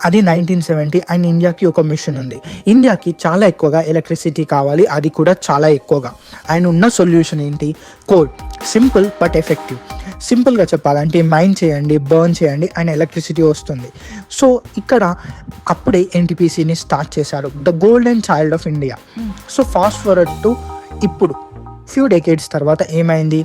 అది 1970. అండ్ ఇండియాకి ఒక మిషన్ ఉంది. ఇండియాకి చాలా ఎక్కువగా ఎలక్ట్రిసిటీ కావాలి, అది కూడా చాలా ఎక్కువగా. అండ్ ఉన్న సొల్యూషన్ ఏంటి? కోల్. Simple but effective. సింపుల్గా చెప్పాలంటే మైన్ చేయండి, బర్న్ చేయండి అండ్ ఎలక్ట్రిసిటీ వస్తుంది. సో ఇక్కడ అప్పుడే ఎన్టీపీసీని స్టార్ట్ చేశారు, the golden child of India. So fast forward to ఇప్పుడు ఫ్యూ డెకేడ్స్ తర్వాత ఏమైంది?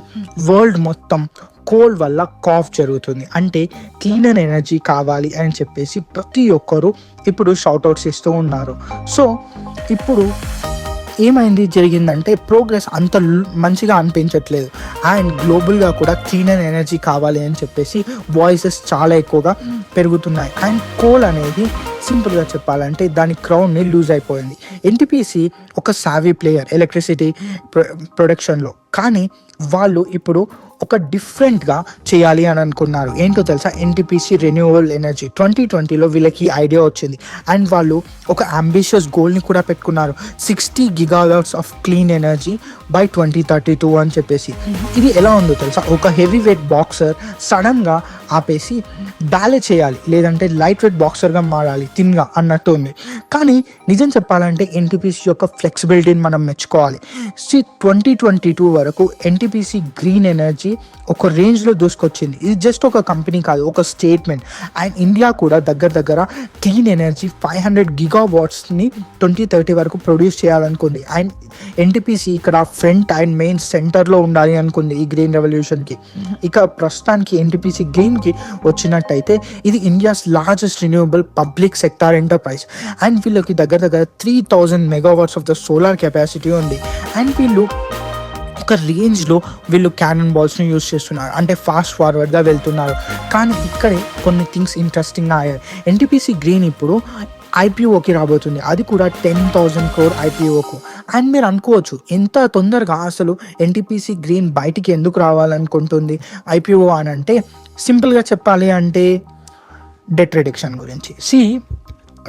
వరల్డ్ మొత్తం కోల్ వల్ల కాఫ్ జరుగుతుంది. అంటే క్లీనర్ ఎనర్జీ కావాలి అని చెప్పేసి ప్రతి ఒక్కరు ఇప్పుడు షౌట్అవుట్స్ ఇస్తూ ఉన్నారు. సో ఇప్పుడు ఏమైంది జరిగిందంటే ప్రోగ్రెస్ అంత మంచిగా అనిపించట్లేదు. అండ్ గ్లోబల్గా కూడా క్లీనర్ ఎనర్జీ కావాలి అని చెప్పేసి వాయిసెస్ చాలా ఎక్కువగా పెరుగుతున్నాయి. అండ్ కోల్ అనేది సింపుల్గా చెప్పాలంటే దాని క్రౌన్ని లూజ్ అయిపోయింది. ఎన్టీపీసీ ఒక సావీ ప్లేయర్ ఎలక్ట్రిసిటీ ప్రొడక్షన్లో, కానీ వాళ్ళు ఇప్పుడు ఒక డిఫరెంట్గా చేయాలి అని అనుకున్నారు. ఏంటో తెలుసా? NTPC renewable energy. 2020లో వీళ్ళకి ఐడియా వచ్చింది అండ్ వాళ్ళు ఒక అంబిషియస్ గోల్ని కూడా పెట్టుకున్నారు, 60 GW of clean energy by 2032 అని చెప్పేసి. ఇది ఎలా ఉందో తెలుసా? ఒక హెవీ వెయిట్ బాక్సర్ సడన్గా ఆపేసి బ్యాలెన్స్ చేయాలి, లేదంటే లైట్ వెయిట్ బాక్సర్గా మారాలి తిన్గా అన్నట్టు ఉంది. కానీ నిజం చెప్పాలంటే ఎన్టీపీసీ యొక్క ఫ్లెక్సిబిలిటీని మనం మెచ్చుకోవాలి. 2022 వరకు ఎన్టీపీసీ గ్రీన్ ఎనర్జీ ఒక రేంజ్లో దూసుకొచ్చింది. ఇది జస్ట్ ఒక కంపెనీ కాదు, ఒక స్టేట్మెంట్. అండ్ ఇండియా కూడా దగ్గర క్లీన్ ఎనర్జీ 500 GW 2030 వరకు ప్రొడ్యూస్ చేయాలనుకుంది. అండ్ ఎన్టీపీసీ ఇక్కడ ఫ్రంట్ అండ్ మెయిన్ సెంటర్లో ఉండాలి అనుకుంది ఈ గ్రీన్ రెవల్యూషన్కి. ఇక ప్రస్తుతానికి ఎన్టీపీసీ గ్రీన్కి వచ్చినట్టయితే ఇది India's largest renewable public sector enterprise. And వీళ్ళకి దగ్గర 3000 MW of the solar capacity ఉంది. అండ్ వీళ్ళు ఒక రేంజ్లో వీళ్ళు క్యానన్ బాల్స్ని యూజ్ చేస్తున్నారు, అంటే ఫాస్ట్ ఫార్వర్డ్గా వెళ్తున్నారు. కానీ ఇక్కడే కొన్ని థింగ్స్ ఇంట్రెస్టింగ్గా అయ్యాయి. ఎన్టీపీసీ గ్రీన్ ఇప్పుడు ఐపీఓకి రాబోతుంది, అది కూడా 10,000 crore ఐపీఓకు. అండ్ మీరు అనుకోవచ్చు ఎంత తొందరగా అసలు ఎన్టీపీసీ గ్రీన్ బయటికి ఎందుకు రావాలనుకుంటుంది ఐపీఓ అని అంటే, సింపుల్గా చెప్పాలి అంటే డెట్ రిడక్షన్ గురించి.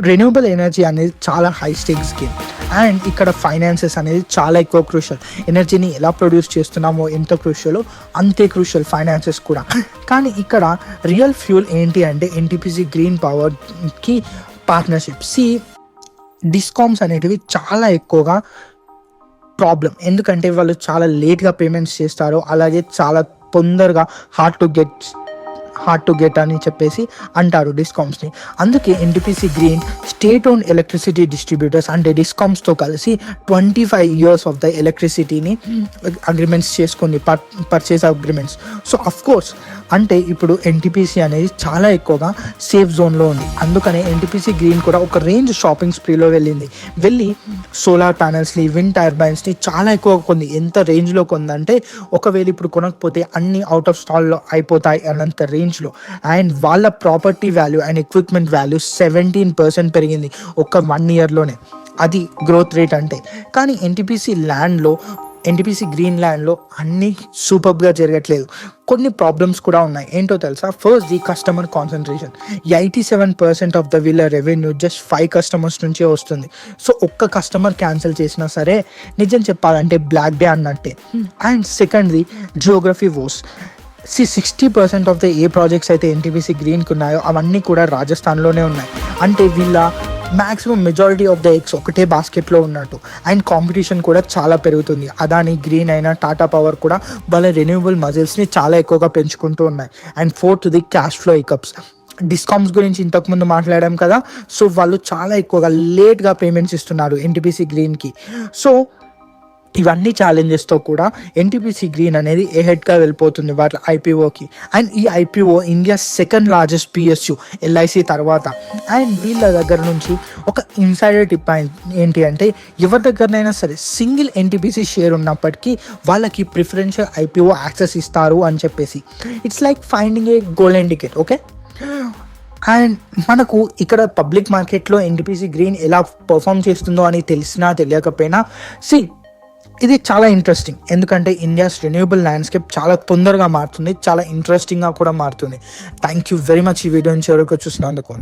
రెన్యూవబుల్ ఎనర్జీ అనేది చాలా హై స్టేక్స్ గేమ్ అండ్ ఇక్కడ ఫైనాన్సెస్ అనేది చాలా ఎక్కువ క్రూషియల్. ఎనర్జీని ఎలా ప్రొడ్యూస్ చేస్తున్నామో ఎంత క్రూషియలో అంతే క్రూషియల్ ఫైనాన్సెస్ కూడా. కానీ ఇక్కడ రియల్ ఫ్యూల్ ఏంటి అంటే ఎన్టీపీసీ గ్రీన్ పవర్కి పార్ట్నర్షిప్. డిస్కామ్స్ అనేటివి చాలా ఎక్కువగా ప్రాబ్లం, ఎందుకంటే వాళ్ళు చాలా లేట్గా పేమెంట్స్ చేస్తారు, అలాగే చాలా తొందరగా హార్డ్ టు గెట్ అని చెప్పేసి అంటారు డిస్కామ్స్ని. అందుకే NTPC green state own electricity distributors అంటే డిస్కామ్స్తో కలిసి 25 years ఆఫ్ ద ఎలక్ట్రిసిటీని అగ్రిమెంట్స్ చేసుకుంది, పర్చేస్ అగ్రిమెంట్స్. సో అఫ్కోర్స్ అంటే ఇప్పుడు ఎన్టీపీసీ అనేది చాలా ఎక్కువగా సేఫ్ జోన్లో ఉంది. అందుకనే ఎన్టీపీసీ గ్రీన్ కూడా ఒక రేంజ్ షాపింగ్ స్ప్రీలో వెళ్ళి సోలార్ ప్యానెల్స్ని, విండ్ టర్బైన్స్ని చాలా ఎక్కువ కొంది. ఎంత రేంజ్లో కొందంటే ఒకవేళ ఇప్పుడు కొనకపోతే అన్ని అవుట్ ఆఫ్ స్టాల్లో అయిపోతాయి అన్నంత రేంజ్లో. అండ్ వాళ్ళ property value and equipment value 17% పెరిగింది ఒక 1 yearలోనే. అది గ్రోత్ రేట్ అంటే. కానీ ఎన్టీపీసీ గ్రీన్ ల్యాండ్లో అన్నీ సూపర్గా జరగట్లేదు, కొన్ని ప్రాబ్లమ్స్ కూడా ఉన్నాయి. ఏంటో తెలుసా? First the customer concentration. 87% of the వీళ్ళ రెవెన్యూ జస్ట్ 5 customers నుంచే వస్తుంది. సో ఒక్క కస్టమర్ క్యాన్సిల్ చేసినా సరే నిజం చెప్పాలంటే బ్లాక్ డే అన్నట్టే. అండ్ సెకండ్ది జియోగ్రఫీ వోస్. 60% ఆఫ్ ద ఏ ప్రాజెక్ట్స్ అయితే ఎన్టీపీసీ గ్రీన్కి ఉన్నాయో అవన్నీ కూడా రాజస్థాన్లోనే ఉన్నాయి. అంటే వీళ్ళ maximum majority of the eggs ఒకటే బాస్కెట్లో ఉన్నట్టు. అండ్ కాంపిటీషన్ కూడా చాలా పెరుగుతుంది. అదాని గ్రీన్ అయినా టాటా పవర్ కూడా వాళ్ళ రెన్యూవబుల్ మజిల్స్ని చాలా ఎక్కువగా పెంచుకుంటూ ఉన్నాయి. And fourth the cash flow hiccups. Discoms గురించి ఇంతకుముందు మాట్లాడాం కదా, సో వాళ్ళు చాలా ఎక్కువగా లేట్గా పేమెంట్స్ ఇస్తున్నారు ఎన్టీపీసీ గ్రీన్కి. సో ఇవన్నీ ఛాలెంజెస్తో కూడా ఎన్టీపీసీ గ్రీన్ అనేది హెడ్గా వెళ్ళిపోతుంది వాళ్ళ ఐపీఓకి. అండ్ ఈ IPO India second largest PSU LIC తర్వాత. అండ్ వీళ్ళ దగ్గర నుంచి ఒక ఇన్సైడర్ టిప్ ఏంటి అంటే, ఎవరి దగ్గరనైనా సరే సింగిల్ ఎన్టీపీసీ షేర్ ఉన్నప్పటికీ వాళ్ళకి ప్రిఫరెన్షియల్ ఐపీఓ యాక్సెస్ ఇస్తారు అని చెప్పేసి. It's like finding a golden ticket. Okay, and మనకు ఇక్కడ పబ్లిక్ మార్కెట్లో ఎన్టీపీసీ గ్రీన్ ఎలా పర్ఫామ్ చేస్తుందో అని తెలిసినా తెలియకపోయినా ఇది చాలా ఇంట్రెస్టింగ్, ఎందుకంటే ఇండియాస్ రెన్యూవబుల్ ల్యాండ్స్కేప్ చాలా తొందరగా మారుతుంది, చాలా ఇంట్రెస్టింగ్గా కూడా మారుతుంది. థ్యాంక్ యూ వెరీ మచ్ ఈ వీడియో నుంచి ఎవరికి చూసినందుకు.